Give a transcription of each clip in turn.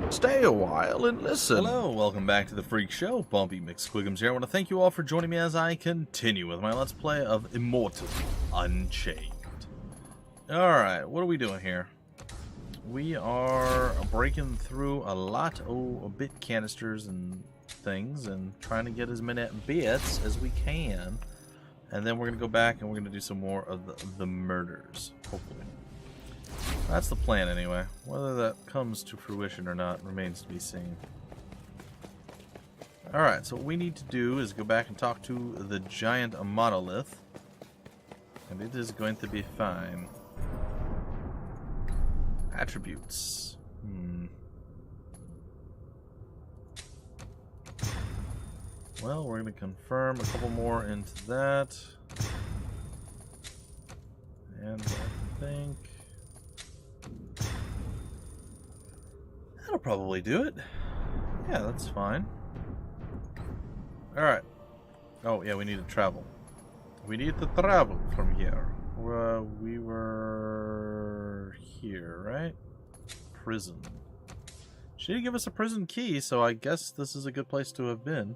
Stay a while and listen. Hello, welcome back to the Freak Show. Bumpy McSquigums here. I want to thank you all for joining me as I continue with my Let's Play of Immortal Unchained. Alright, what are we doing here? We are breaking through a lot of bit canisters and things and trying to get as many bits as we can. And then we're going to go back and we're going to do some more of the murders, hopefully. That's the plan anyway. Whether that comes to fruition or not remains to be seen. Alright, so what we need to do is go back and talk to the giant monolith. And it is going to be fine. Attributes. Well, we're going to confirm a couple more into that. And I think that'll probably do it. Yeah, that's fine. Alright. Oh, yeah, we need to travel. We need to travel from here. We were here, right? Prison. She didn't give us a prison key, so I guess this is a good place to have been.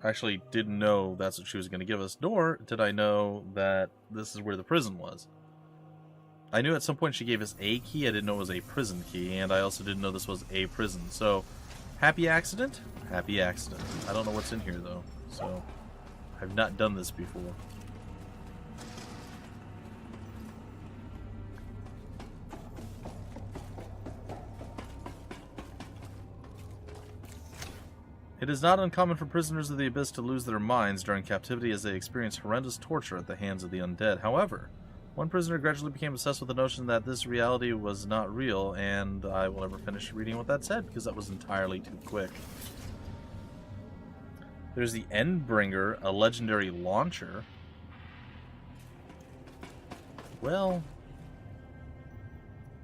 I actually didn't know that's what she was going to give us, nor did I know that this is where the prison was. I knew at some point she gave us a key, I didn't know it was a prison key, and I also didn't know this was a prison. So, happy accident? Happy accident. I don't know what's in here, though, so I've not done this before. It is not uncommon for prisoners of the Abyss to lose their minds during captivity as they experience horrendous torture at the hands of the undead. However, one prisoner gradually became obsessed with the notion that this reality was not real, and I will never finish reading what that said, because that was entirely too quick. There's the Endbringer, a legendary launcher. Well,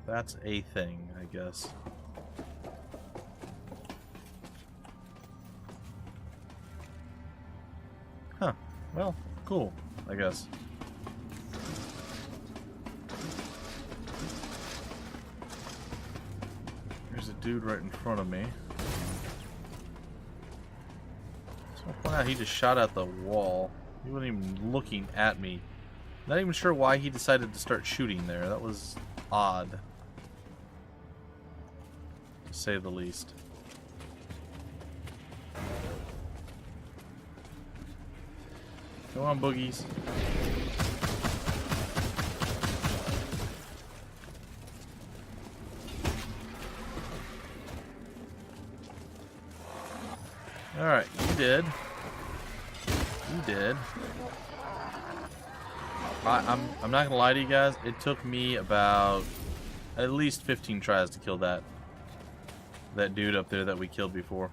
that's a thing, I guess. Huh. Well, cool, I guess. There's a dude right in front of me. So I'll point out he just shot at the wall. He wasn't even looking at me. Not even sure why he decided to start shooting there. That was odd, to say the least. Come on, boogies. Alright, you did. You did. I'm not gonna lie to you guys, it took me about at least 15 tries to kill that dude up there that we killed before.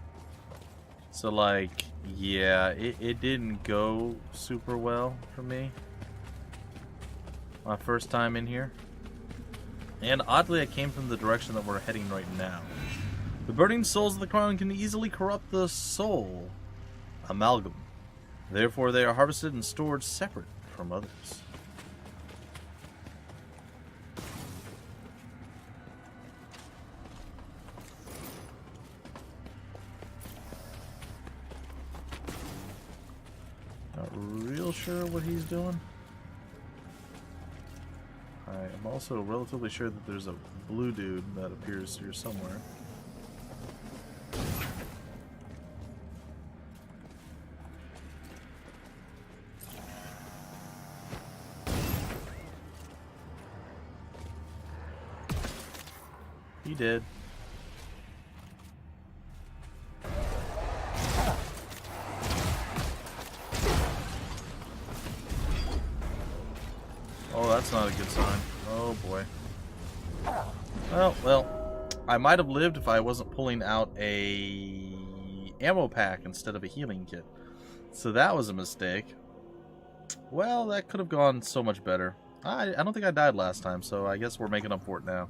So like, yeah, it didn't go super well for me my first time in here. And oddly, I came from the direction that we're heading right now. The burning souls of the crown can easily corrupt the soul amalgam. Therefore, they are harvested and stored separate from others. Not real sure what he's doing. I am also relatively sure that there's a blue dude that appears here somewhere. He did. Oh, that's not a good sign. Oh boy. Well, I might have lived if I wasn't pulling out a ammo pack instead of a healing kit. So that was a mistake. Well, that could have gone so much better. I don't think I died last time, so I guess we're making up for it now.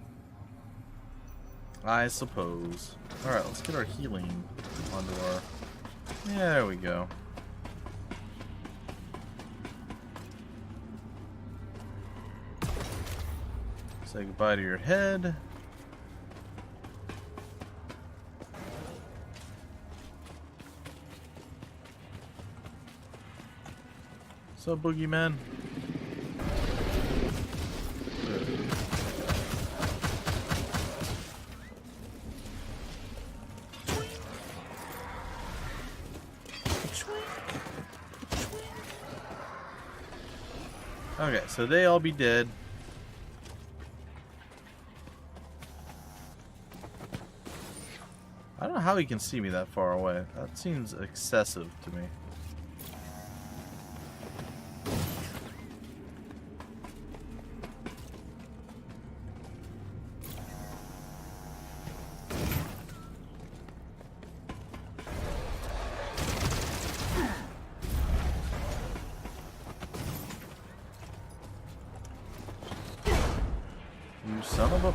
I suppose. Alright, let's get our healing onto our... Yeah, there we go. Say goodbye to your head. What's up, boogeyman? Okay, so they all be dead. I don't know how he can see me that far away. That seems excessive to me. You son of a...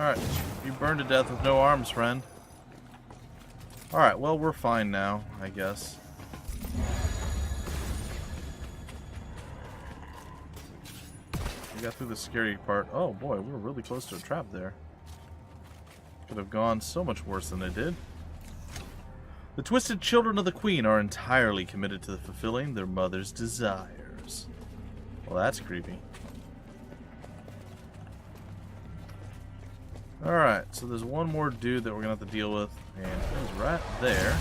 Alright, you burned to death with no arms, friend. Alright, well, we're fine now, I guess. We got through the scary part. Oh boy, we were really close to a trap there. Could have gone so much worse than it did. The twisted children of the Queen are entirely committed to fulfilling their mother's desires. Well, that's creepy. Alright, so there's one more dude that we're going to have to deal with, and he's right there.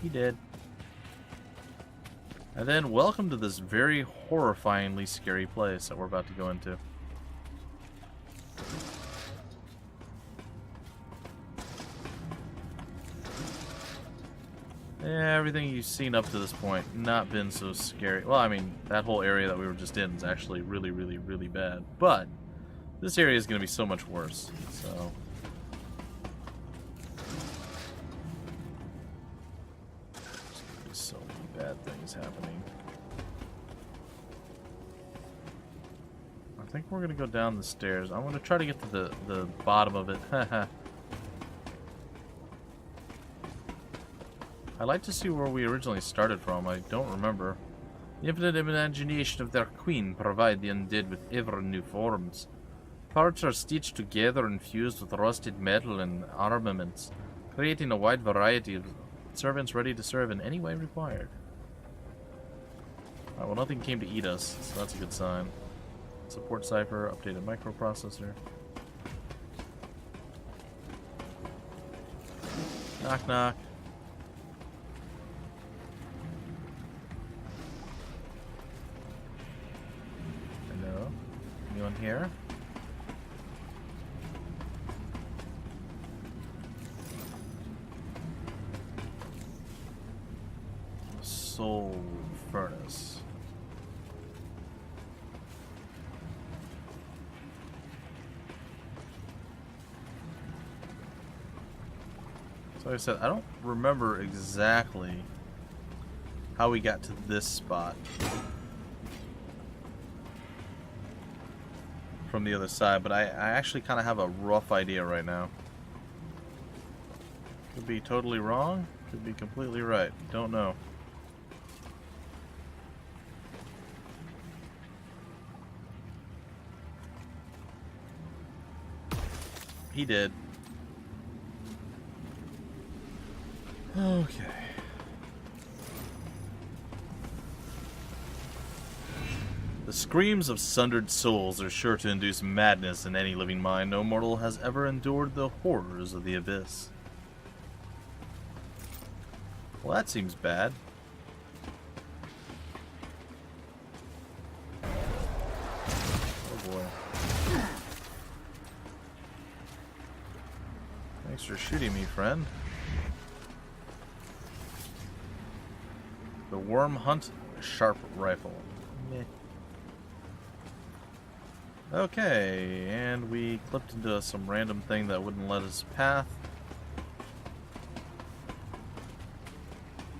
He did. And then welcome to this very horrifyingly scary place that we're about to go into. Yeah, everything you've seen up to this point, not been so scary. Well, I mean, that whole area that we were just in is actually really, really, really bad. But this area is going to be so much worse. So there's going to be so many bad things happening. I think we're going to go down the stairs. I'm going to try to get to the bottom of it. I'd like to see where we originally started from. I don't remember. The infinite imagination of their queen provide the undead with ever new forms. Parts are stitched together and fused with rusted metal and armaments, creating a wide variety of servants ready to serve in any way required. Alright, well, nothing came to eat us, so that's a good sign. Support cipher, updated microprocessor. Knock knock. Anyone here? Soul furnace. So like I said, I don't remember exactly how we got to this spot from the other side, but I actually kind of have a rough idea right now. Could be totally wrong, could be completely right. Don't know. He did. Okay. The screams of sundered souls are sure to induce madness in any living mind. No mortal has ever endured the horrors of the abyss. Well, that seems bad. Oh boy. Thanks for shooting me, friend. The Worm Hunt Sharp Rifle. Meh. Okay, and we clipped into some random thing that wouldn't let us path.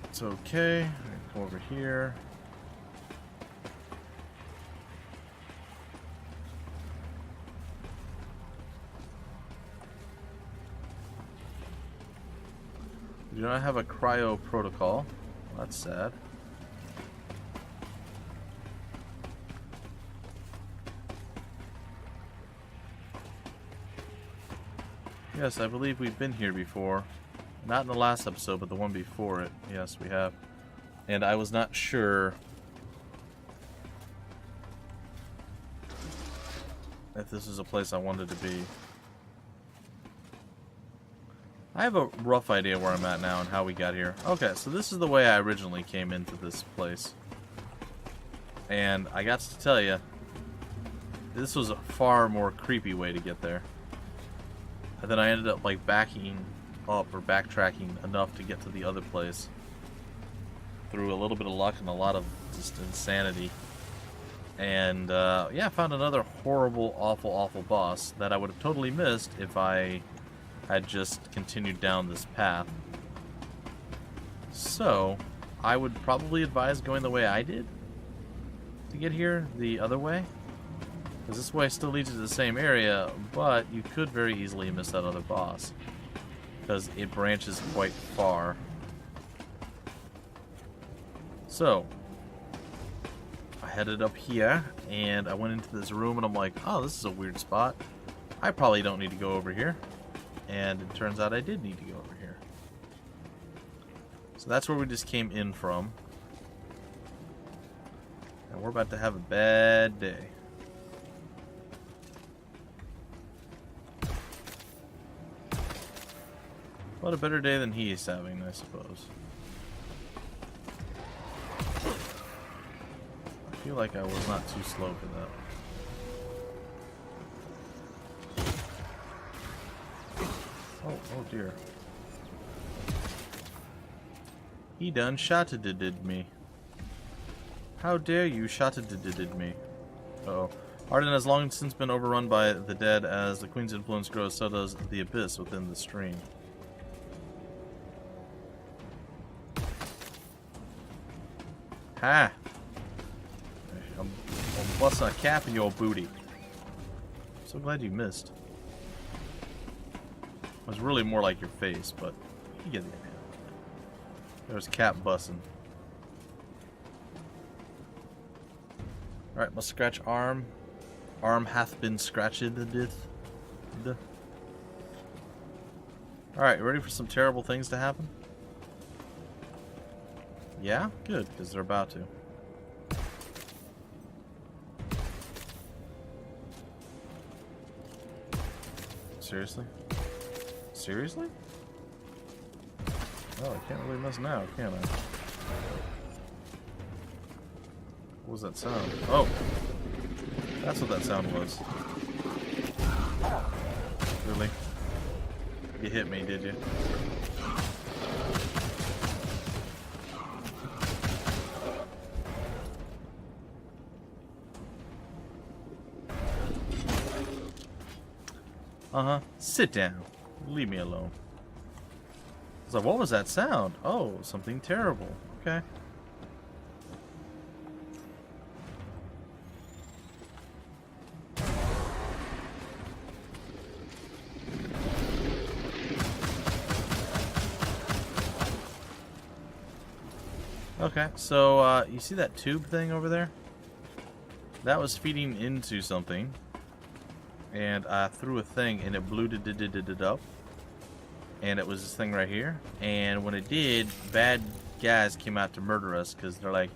It's okay. Go over here. do not have a cryo protocol. That's sad. Yes, I believe we've been here before. Not in the last episode, but the one before it. Yes, we have. And I was not sure if this is a place I wanted to be. I have a rough idea where I'm at now and how we got here. Okay, so this is the way I originally came into this place. And I got to tell you, this was a far more creepy way to get there. And then I ended up like backing up or backtracking enough to get to the other place through a little bit of luck and a lot of just insanity. And yeah, I found another horrible, awful boss that I would have totally missed if I had just continued down this path. So I would probably advise going the way I did to get here, the other way. Because this way still leads you to the same area, but you could very easily miss that other boss. Because it branches quite far. So, I headed up here, and I went into this room, and I'm like, oh, this is a weird spot. I probably don't need to go over here. And it turns out I did need to go over here. So that's where we just came in from. And we're about to have a bad day. What a better day than he is having, I suppose. I feel like I was not too slow for that. Oh dear. He done shot-a-did me. How dare you shot-a-did me? Uh-oh. Arden has long since been overrun by the dead. As the Queen's influence grows, so does the abyss within the stream. Ha! I'm busting a cap in your booty. I'm so glad you missed. It was really more like your face, but you get the idea. There's cap busting. Alright, must scratch arm. Arm hath been scratched. Alright, ready for some terrible things to happen? Yeah? Good, because they're about to. Seriously? Seriously? Oh, I can't really miss now, can I? What was that sound? Oh! That's what that sound was. Really? You hit me, did you? Uh-huh. Sit down. Leave me alone. I was like, what was that sound? Oh, something terrible. Okay. Okay, so you see that tube thing over there? That was feeding into something. And I threw a thing and it blew it up. And it was this thing right here. And when it did, bad guys came out to murder us because they're like,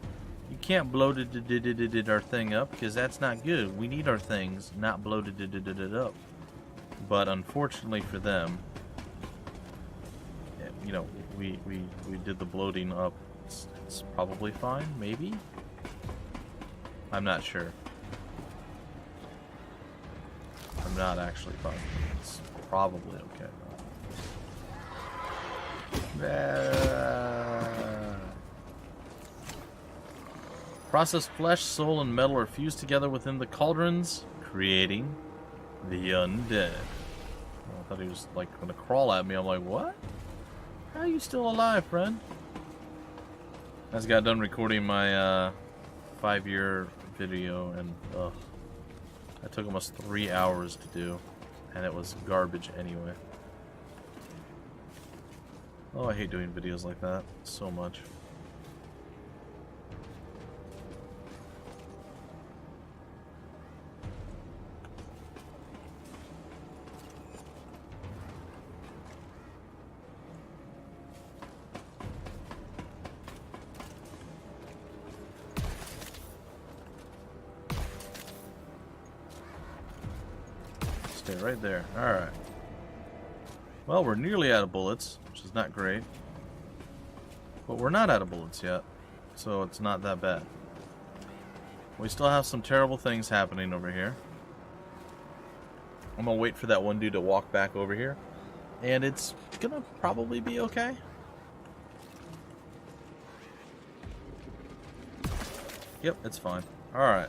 you can't blow our thing up because that's not good. We need our things not blow it up. But unfortunately for them, you know, we did the bloating up. It's probably fine, maybe? I'm not sure. I'm not actually fine. It's probably okay. Processed flesh, soul, and metal are fused together within the cauldrons, creating the undead. I thought he was like gonna crawl at me. I'm like, what? How are you still alive, friend? I just got done recording my 5-year video, and that took almost 3 hours to do, and it was garbage anyway. Oh, I hate doing videos like that so much. Stay right there. Alright. Well, we're nearly out of bullets, which is not great. But we're not out of bullets yet, so it's not that bad. We still have some terrible things happening over here. I'm gonna wait for that one dude to walk back over here, and it's gonna probably be okay. Yep, it's fine. Alright.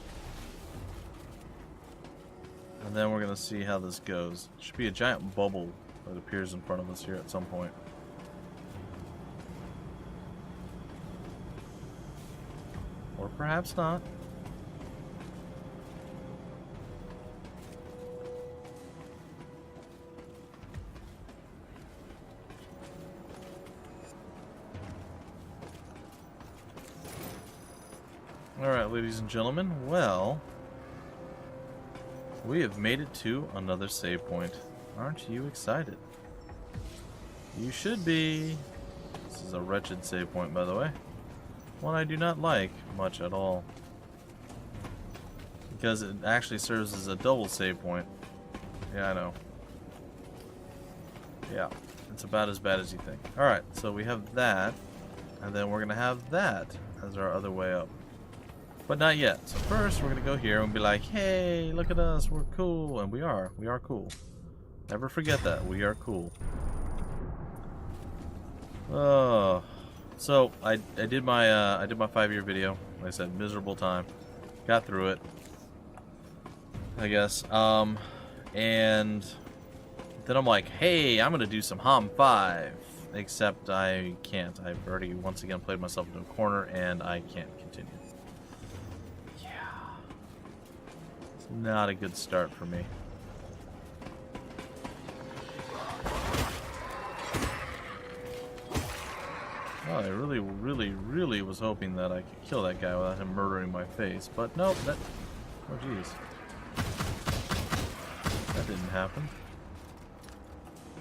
And then we're gonna see how this goes. It should be a giant bubble that appears in front of us here at some point. Or perhaps not. Alright, ladies and gentlemen, well, we have made it to another save point. Aren't you excited? You should be. This is a wretched save point, by the way. One I do not like much at all. Because it actually serves as a double save point. Yeah, I know. Yeah, it's about as bad as you think. Alright, so we have that. And then we're going to have that as our other way up. But not yet. So first, we're going to go here and be like, hey, look at us, we're cool. And we are. We are cool. Never forget that. We are cool. Oh. So, I did my 5-year video. Like I said, miserable time. Got through it, I guess. And then I'm like, hey, I'm going to do some HOM 5. Except I can't. I've already once again played myself into a corner and I can't continue. Not a good start for me. Oh, I really was hoping that I could kill that guy without him murdering my face, but nope, that... Oh, jeez. That didn't happen.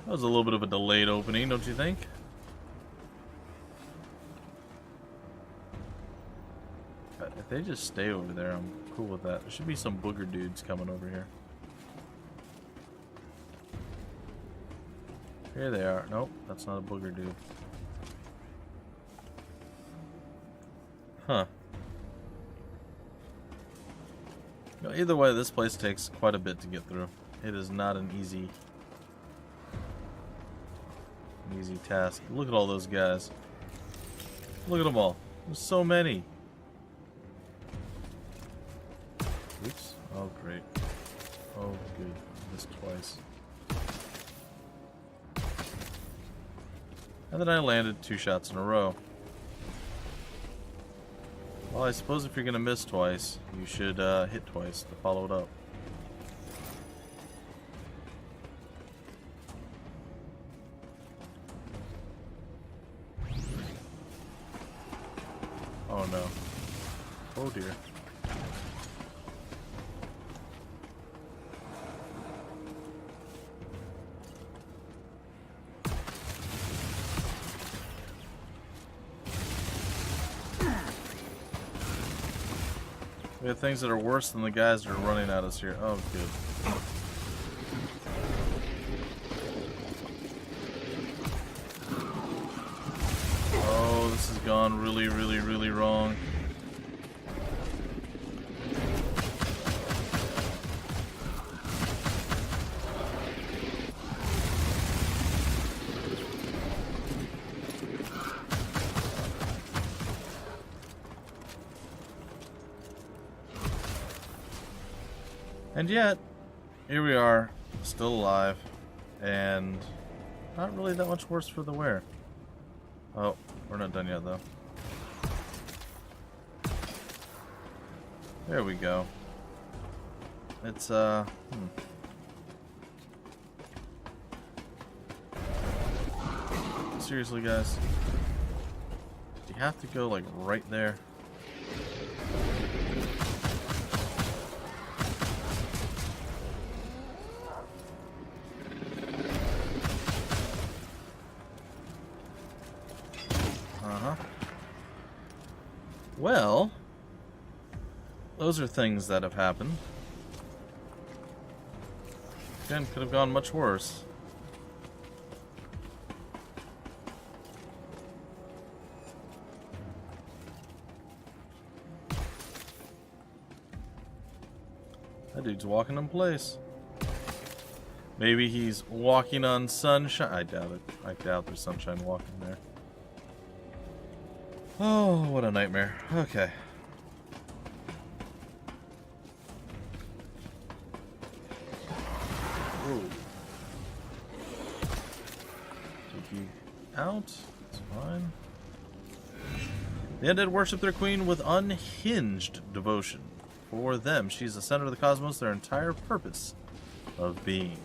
That was a little bit of a delayed opening, don't you think? But if they just stay over there, I'm cool with that. There should be some booger dudes coming over here. Here they are. Nope, that's not a booger dude. Huh. No, either way, this place takes quite a bit to get through. It is not an easy task. Look at all those guys. Look at them all. There's so many. Oops. Oh, great. Oh, good. I missed twice. And then I landed 2 shots in a row. Well, I suppose if you're going to miss twice, you should hit twice to follow it up. Oh no. Oh dear. We have things that are worse than the guys that are running at us here. Oh, good. Oh, this has gone really wrong. And yet, here we are, still alive, and not really that much worse for the wear. Oh, we're not done yet, though. There we go. It's, seriously, guys? Do you have to go, like, right there? Well, those are things that have happened. Again, could have gone much worse. That dude's walking in place. Maybe he's walking on sunshine. I doubt it. I doubt there's sunshine walking there. Oh, what a nightmare. Okay. Whoa. Take you out. It's fine. The undead worship their queen with unhinged devotion. For them, she's the center of the cosmos, their entire purpose of being.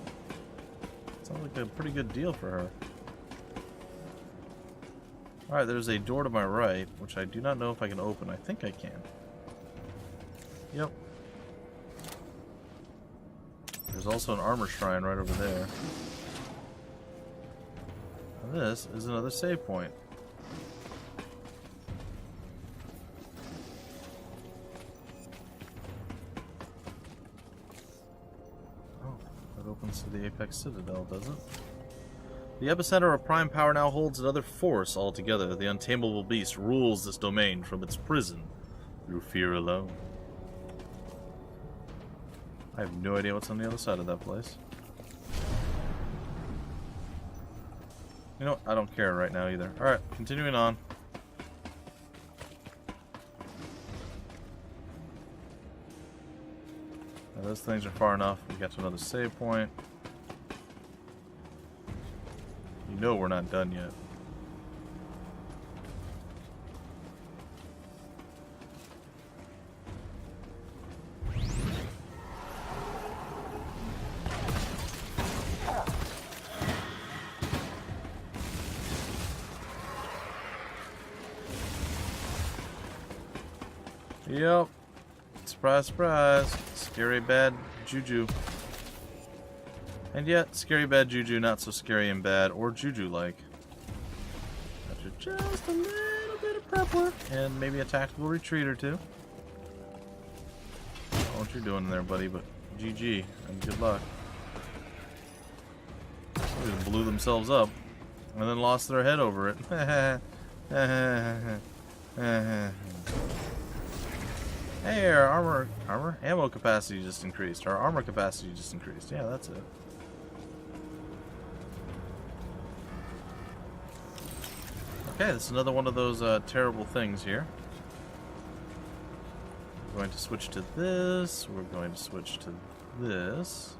Sounds like a pretty good deal for her. Alright, there's a door to my right, which I do not know if I can open. I think I can. Yep. There's also an armor shrine right over there. And this is another save point. Oh, that opens to the Apex Citadel, does it? The epicenter of prime power now holds another force altogether. The untamable beast rules this domain from its prison through fear alone. I have no idea what's on the other side of that place. You know what? I don't care right now either. Alright, continuing on. Now, those things are far enough. We got to another save point. You know we're not done yet. Yep. Surprise, surprise. Scary bad juju. And yet, scary bad juju, not so scary and bad, or juju-like. After just a little bit of prep work, and maybe a tactical retreat or two. I don't know what you're doing there, buddy, but GG, and good luck. They just blew themselves up, and then lost their head over it. Hey, our ammo capacity just increased. Our armor capacity just increased. Yeah, that's it. Okay, this is another one of those terrible things here. We're going to switch to this. We're going to switch to this.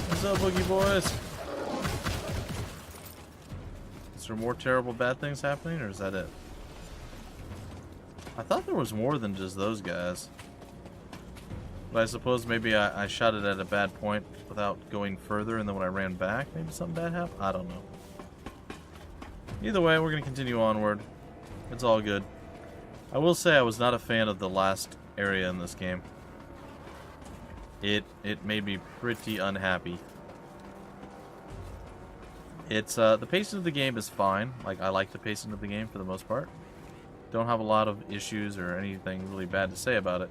What's up, Boogie Boys? Is there more terrible bad things happening, or is that it? I thought there was more than just those guys. But I suppose maybe I shot it at a bad point without going further, and then when I ran back, maybe something bad happened? I don't know. Either way, we're going to continue onward. It's all good. I will say I was not a fan of the last area in this game. It made me pretty unhappy. It's the pacing of the game is fine. Like, I like the pacing of the game for the most part. Don't have a lot of issues or anything really bad to say about it.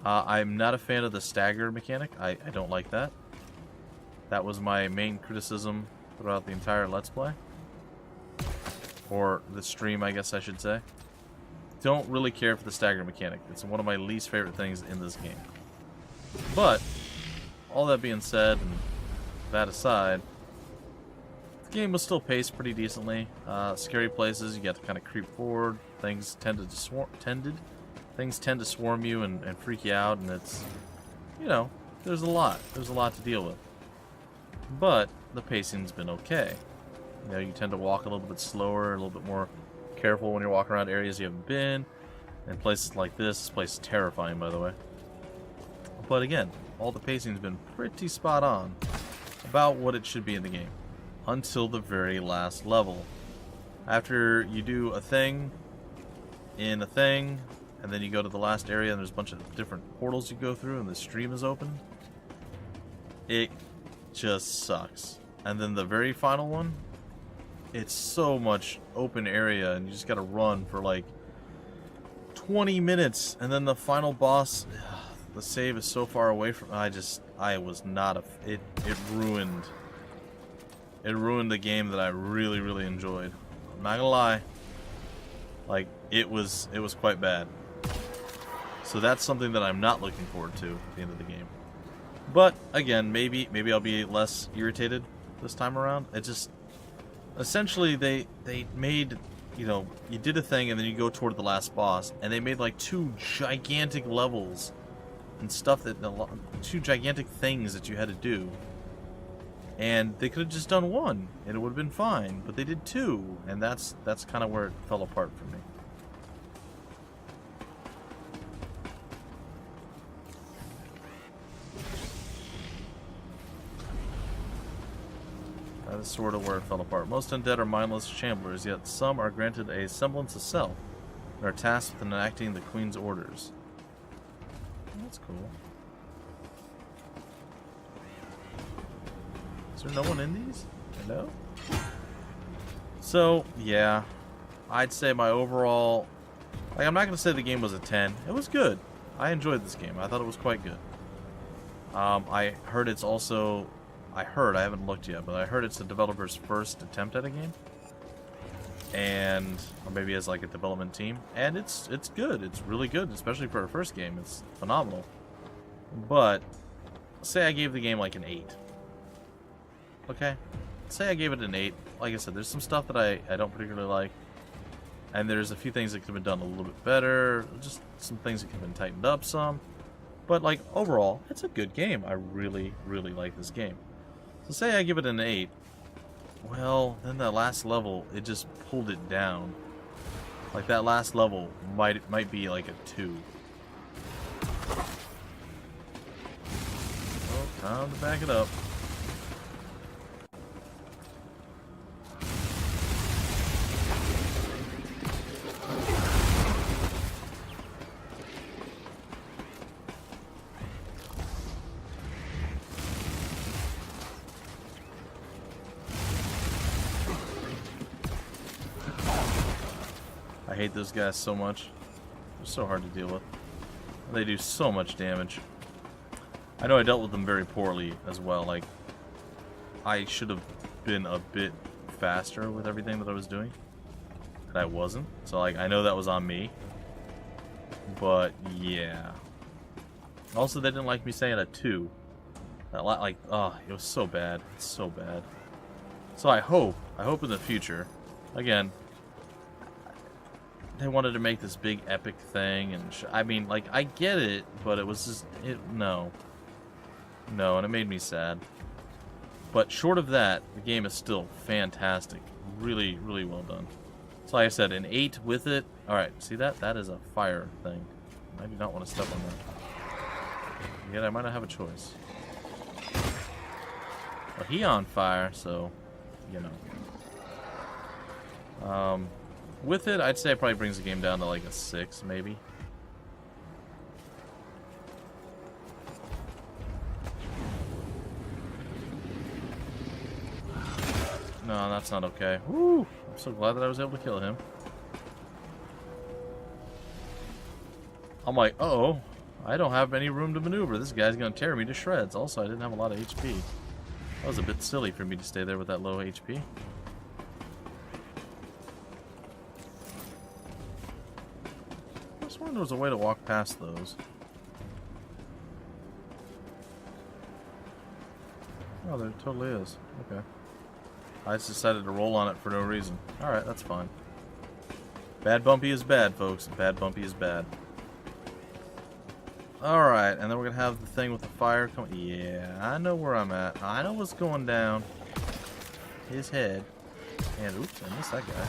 I'm not a fan of the stagger mechanic. I don't like that. That was my main criticism throughout the entire Let's Play. Or the stream, I guess I should say. Don't really care for the stagger mechanic. It's one of my least favorite things in this game. But, all that being said, and that aside, the game was still paced pretty decently. Scary places, you got to kind of creep forward. Things tend to swarm you and freak you out, and it's, you know, there's a lot to deal with. But the pacing's been okay. You know, you tend to walk a little bit slower, a little bit more careful when you're walking around areas you haven't been. And places like this. This place is terrifying, by the way. But again, all the pacing's been pretty spot on about what it should be in the game. Until the very last level. After you do a thing in a thing, and then you go to the last area and there's a bunch of different portals you go through and the stream is open. It just sucks. And then the very final one, it's so much open area and you just gotta run for like 20 minutes. And then the final boss, the save is so far away from... I was not a... It ruined... It ruined the game that I really, really enjoyed. I'm not gonna lie. Like, it was quite bad. So that's something that I'm not looking forward to at the end of the game. But, again, maybe I'll be less irritated this time around. It just... Essentially, they made... You know, you did a thing and then you go toward the last boss. And they made, like, 2 gigantic levels and stuff that... 2 gigantic things that you had to do. And they could have just done 1, and it would have been fine. But they did 2, and that's kind of where it fell apart for me. That is sort of where it fell apart. Most undead are mindless shamblers, yet some are granted a semblance of self and are tasked with enacting the Queen's orders. That's cool. Is there no one in these? No? So, yeah. I'd say my overall... Like, I'm not going to say the game was a 10. It was good. I enjoyed this game. I thought it was quite good. I heard it's also... I haven't looked yet, but I heard it's the developer's first attempt at a game. And... Or maybe as, like, a development team. And it's good. It's really good, especially for a first game. It's phenomenal. But, say I gave the game, like, an 8. Okay, say I gave it an 8. Like I said, there's some stuff that I don't particularly like. And there's a few things that could have been done a little bit better. Just some things that could have been tightened up some. But, like, overall, it's a good game. I really, really like this game. So say I give it an 8. Well, then that last level, it just pulled it down. Like, that last level might be like a 2. Oh, time to back it up. I hate those guys so much. They're so hard to deal with. They do so much damage. I know I dealt with them very poorly as well. Like, I should have been a bit faster with everything that I was doing. And I wasn't. So, like, I know that was on me. But, yeah. Also, they didn't like me saying a 2. Like, oh, it was so bad. It's so bad. So I hope in the future, again, they wanted to make this big epic thing, and I mean, like, I get it, but it was just, no, and it made me sad. But short of that, the game is still fantastic, really, really well done. So like I said, an 8 with it. All right, see that? That is a fire thing. I do not want to step on that. Yet I might not have a choice. Well, he on fire, so you know. With it, I'd say it probably brings the game down to like a 6, maybe. No, that's not okay. Woo! I'm so glad that I was able to kill him. I'm like, uh-oh, I don't have any room to maneuver. This guy's gonna tear me to shreds. Also, I didn't have a lot of HP. That was a bit silly for me to stay there with that low HP. I wonder there was a way to walk past those. Oh, there totally is. Okay. I just decided to roll on it for no reason. Alright, that's fine. Bad Bumpy is bad, folks. Bad Bumpy is bad. Alright, and then we're going to have the thing with the fire coming. Yeah, I know where I'm at. I know what's going down. His head. And, oops, I missed that guy.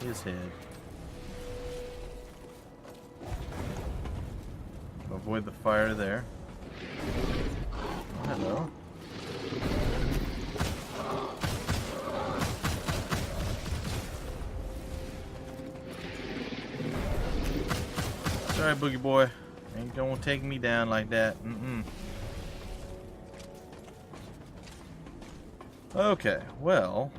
his head. Avoid the fire there. Oh, hello. Sorry, Boogie Boy. Ain't gonna take me down like that. Okay, well.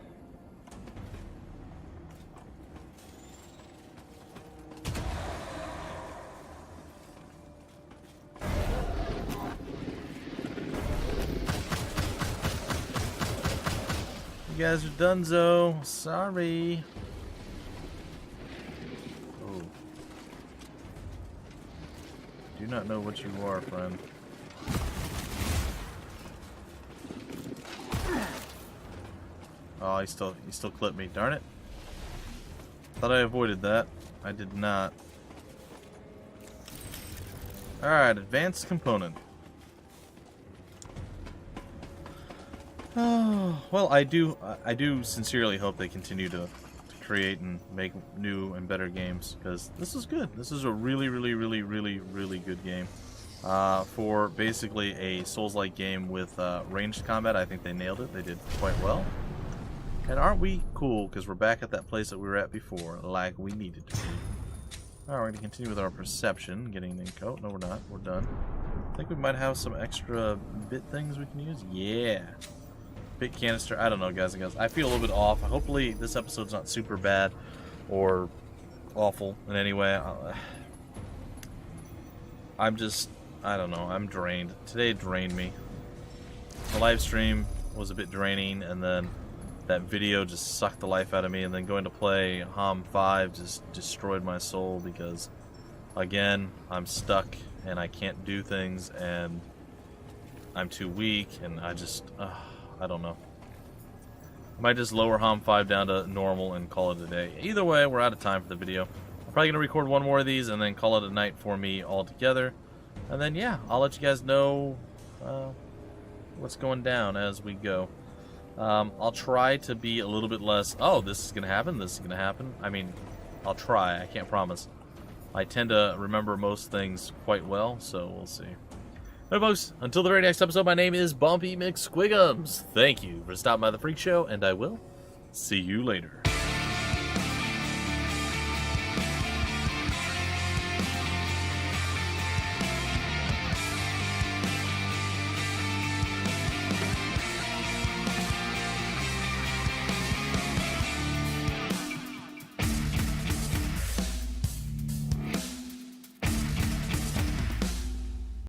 You guys are donezo. Sorry. Oh. Do not know what you are, friend. Oh, he still clipped me. Darn it. Thought I avoided that. I did not. Alright, advanced component. Oh, well, I do sincerely hope they continue to create and make new and better games, because this is good. This is a really good game. For basically a Souls-like game with ranged combat, I think they nailed it. They did quite well. And aren't we cool, because we're back at that place that we were at before, like we needed to be. Alright, we're going to continue with our perception, getting an incoat. No, we're not. We're done. I think we might have some extra bit things we can use. Yeah. Bit canister. I don't know, guys and gals. I feel a little bit off. Hopefully this episode's not super bad or awful in any way. I'm just, I don't know. I'm drained. Today drained me. The live stream was a bit draining, and then that video just sucked the life out of me, and then going to play HOM 5 just destroyed my soul, because again, I'm stuck and I can't do things and I'm too weak, and I just I don't know. I might just lower HOM 5 down to normal and call it a day. Either way, we're out of time for the video. I'm probably going to record one more of these and then call it a night for me altogether. And then, yeah, I'll let you guys know what's going down as we go. I'll try to be a little bit less, oh, this is going to happen, this is going to happen. I mean, I'll try. I can't promise. I tend to remember most things quite well, so we'll see. Alright, folks, until the very next episode, my name is Bumpy McSquigums. Thank you for stopping by the Freak Show, and I will see you later.